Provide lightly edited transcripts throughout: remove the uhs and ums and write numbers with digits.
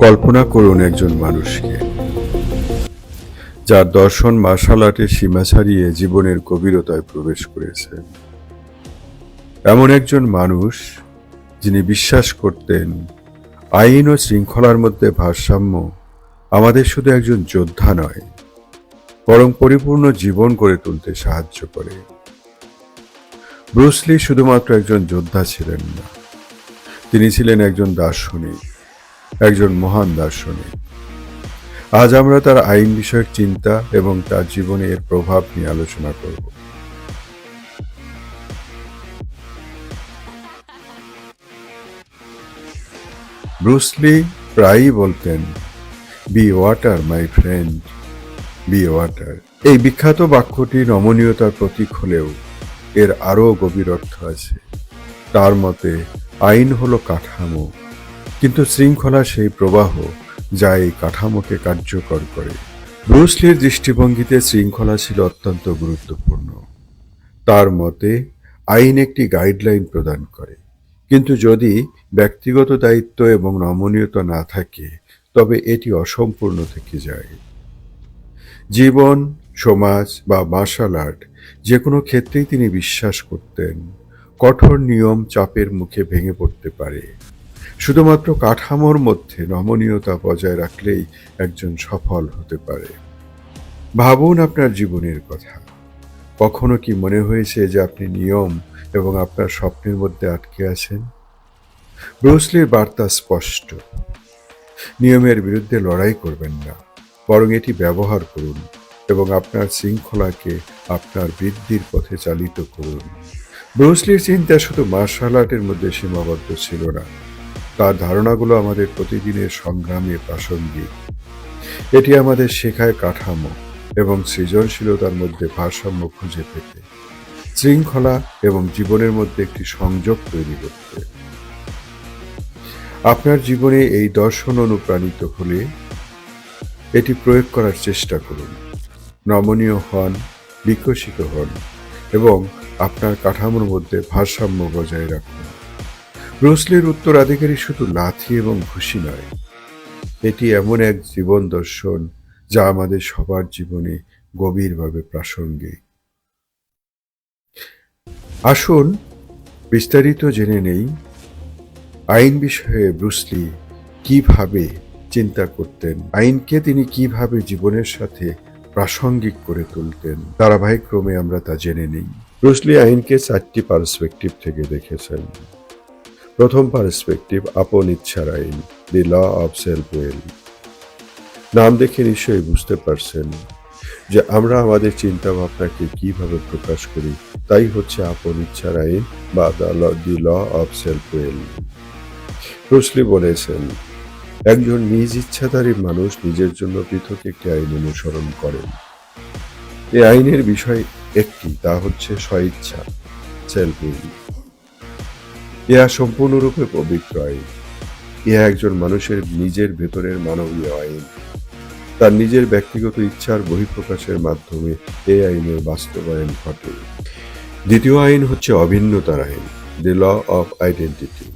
কল্পনা করুন একজন মানুষকে, যার দর্শন মার্শাল আর্টের সীমা ছাড়িয়ে জীবনের গভীরতায় প্রবেশ করেছে। এমন একজন মানুষ যিনি বিশ্বাস করতেন আইন ও শৃঙ্খলার মধ্যে ভারসাম্য আমাদের শুধু একজন যোদ্ধা নয়, বরং পরিপূর্ণ জীবন গড়ে তুলতে সাহায্য করে। ব্রুস লি শুধুমাত্র একজন যোদ্ধা ছিলেন না, তিনি ছিলেন একজন দার্শনিক, একজন মহান দার্শনিক। আজ আমরা তার আইন বিষয়ক চিন্তা এবং তার জীবনে এর প্রভাব নিয়ে আলোচনা করব। ব্রুস লি প্রায়ই বলতেন, be water my friend, be water. এই বিখ্যাত বাক্যটি নমনীয়তার প্রতীক হলেও এর আরও গভীর অর্থ আছে। তার মতে আইন হলো কাঠামো, কিন্তু শৃঙ্খলা সেই প্রবাহ যা এই কাঠামোকে কার্যকর করে। ব্রুস লির দৃষ্টিভঙ্গিতে শৃঙ্খলা ছিল অত্যন্ত গুরুত্বপূর্ণ। তার মতে আইন একটি গাইডলাইন প্রদান করে, কিন্তু যদি ব্যক্তিগত দায়িত্ব এবং নমনীয়তা না থাকে তবে এটি অসম্পূর্ণ থেকে যায়। জীবন, সমাজ বা মার্শাল আর্ট যে কোনো ক্ষেত্রেই তিনি বিশ্বাস করতেন কঠোর নিয়ম চাপের মুখে ভেঙে পড়তে পারে। শুধুমাত্র কাঠামোর মধ্যে নমনীয়তা বজায় রাখলেই একজন সফল হতে পারে। ভাবুন আপনার জীবনের কথা। কখনো কি মনে হয়েছে যে আপনি নিয়ম এবং আপনার স্বপ্নের মধ্যে আটকে আছেন? ব্রুস লির বার্তা স্পষ্ট, নিয়মের বিরুদ্ধে লড়াই করবেন না, বরং এটি ব্যবহার করুন এবং আপনার শৃঙ্খলাকে আপনার বৃদ্ধির পথে চালিত করুন। ব্রুস লির চিন্তা শুধু মার্শাল আর্টের মধ্যে সীমাবদ্ধ ছিল না, তার ধারণাগুলো আমাদের প্রতিদিনের সংগ্রামে প্রাসঙ্গিক। এটি আমাদের শেখায় কাঠামো এবং সৃজনশীলতার মধ্যে ভারসাম্য খুঁজে পেতে, শৃঙ্খলা এবং জীবনের মধ্যে একটি সংযোগ তৈরি করতে। আপনার জীবনে এই দর্শন অনুপ্রাণিত হলে এটি প্রয়োগ করার চেষ্টা করুন। নমনীয় হন, বিকশিত হন এবং আপনার কাঠামোর মধ্যে ভারসাম্য বজায় রাখুন। ব্রুস লির উত্তরাধিকারী শুধু লাথি এবং ঘুষি নয়, এটি এমন এক জীবন দর্শন যা আমাদের সবার জীবনে গভীরভাবে প্রাসঙ্গিক। আসুন বিস্তারিত জেনে নেই আইন বিষয়ে ব্রুস লি কিভাবে চিন্তা করতেন, আইনকে তিনি কিভাবে জীবনের সাথে প্রাসঙ্গিক করে তুলতেন। ধারাবাহিক ক্রমে আমরা তা জেনে নিই। ব্রুস লি আইনকে 4টি পার্সপেক্টিভ থেকে দেখেছেন। প্রথম পার্সপেক্টিভ, আপন ইচ্ছার আইন, the law of self will. নাম দেখে নিশ্চয়ই বুঝতে পারছেন যে আমরা আমাদের চিন্তা ভাবনাকে কিভাবে প্রকাশ করি, তাই হচ্ছে আপন ইচ্ছার আইন বা the law of self will. Bruce Lee বলেছেন, একজন নিজ ইচ্ছাধারী মানুষ নিজের জন্য পৃথক একটি আইন অনুসরণ করেন। এই আইনের বিষয় একটি, তা হচ্ছে স্বইচ্ছা, সেলফ উইল। ইহা সম্পূর্ণরূপে পবিত্র আইন। ইহা একজন মানুষের নিজের ভেতরের মানবীয় আইন। তার নিজের ব্যক্তিগত ইচ্ছার বহিঃপ্রকাশের মাধ্যমে এই আইনের বাস্তবায়ন ঘটে। দ্বিতীয় আইন হচ্ছে অভিন্নতার আইন, দি ল অফ আইডেন্টিটি।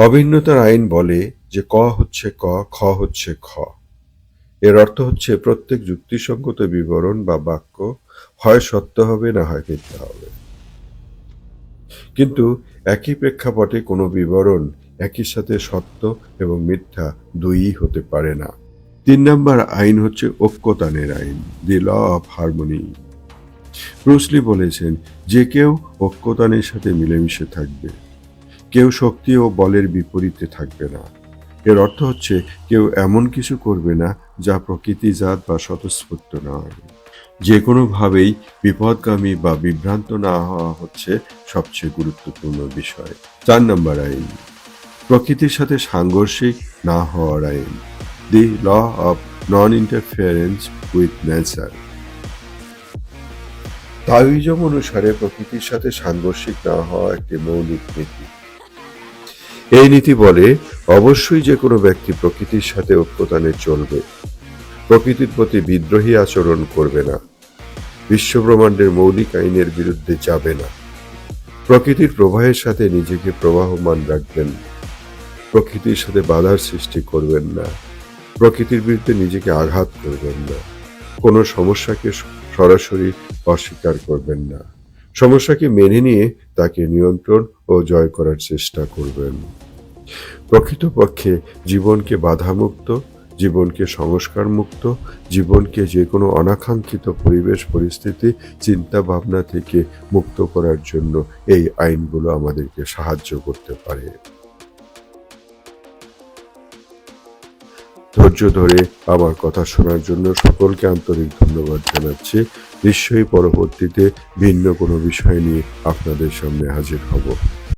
অভিন্নতার আইন বলে যে ক হচ্ছে ক, খ হচ্ছে খ। এর অর্থ হচ্ছে প্রত্যেক যুক্তিসঙ্গত বিবরণ বা বাক্য হয় সত্য হবে না হয় মিথ্যা হবে। কিন্তু একই প্রেক্ষাপটে কোনো বিবরণ একই সাথে সত্য এবং মিথ্যা দুইই হতে পারে না। 3 নম্বর আইন হচ্ছে ঐক্যতানের আইন, the law of harmony. Bruce Lee বলেছেন, যে কেউ ঐক্যতানের সাথে মিলেমিশে থাকবে, কেউ শক্তি ও বলের বিপরীতে থাকবে না। এর অর্থ হচ্ছে কেউ এমন কিছু করবে না যা প্রকৃতিজাত বা স্বতঃস্ফূর্ত নয়। যে কোনোভাবেই বিপদগামী বা বিভ্রান্ত না হওয়া হচ্ছে সবচেয়ে গুরুত্বপূর্ণ বিষয়। 4 নম্বর আইন, প্রকৃতির সাথে সাংঘর্ষিক না হওয়ার আইন, the law of non interference with nature. Taoism অনুসারে প্রকৃতির সাথে সাংঘর্ষিক না হওয়া একটি মৌলিক নীতি। এই নীতি বলে অবশ্যই যে কোনো ব্যক্তি প্রকৃতির সাথে ঐক্যতানে চলবে, প্রকৃতির প্রতি বিদ্রোহী আচরণ করবে না বিশ্বব্রহ্মাণ্ডের মৌলিক আইনের বিরুদ্ধে যাবে না। প্রকৃতির প্রবাহের সাথে নিজেকে প্রবাহমান রাখবেন। প্রকৃতির সাথে বাধার সৃষ্টি করবেন না। প্রকৃতির বিরুদ্ধে নিজেকে আঘাত করবেন না। কোনো সমস্যাকে সরাসরি অস্বীকার করবেন না। সমস্যাকে মেনে নিয়ে তাকে নিয়ন্ত্রণ ও জয় করার চেষ্টা করবেন। প্রকৃতপক্ষে জীবনকে বাধামুক্ত, জীবনকে সংস্কার মুক্ত, জীবনকে যে কোনো অনাকাঙ্ক্ষিত পরিবেশ পরিস্থিতি চিন্তা ভাবনা থেকে মুক্ত করার জন্য এই আইনগুলো আমাদেরকে সাহায্য করতে পারে। ধৈর্য ধরে আমার কথা শোনার জন্য সকলকে আন্তরিক ধন্যবাদ জানাচ্ছি। নিশ্চয়ই পরবর্তীতে ভিন্ন কোনো বিষয় নিয়ে আপনাদের সামনে হাজির হব।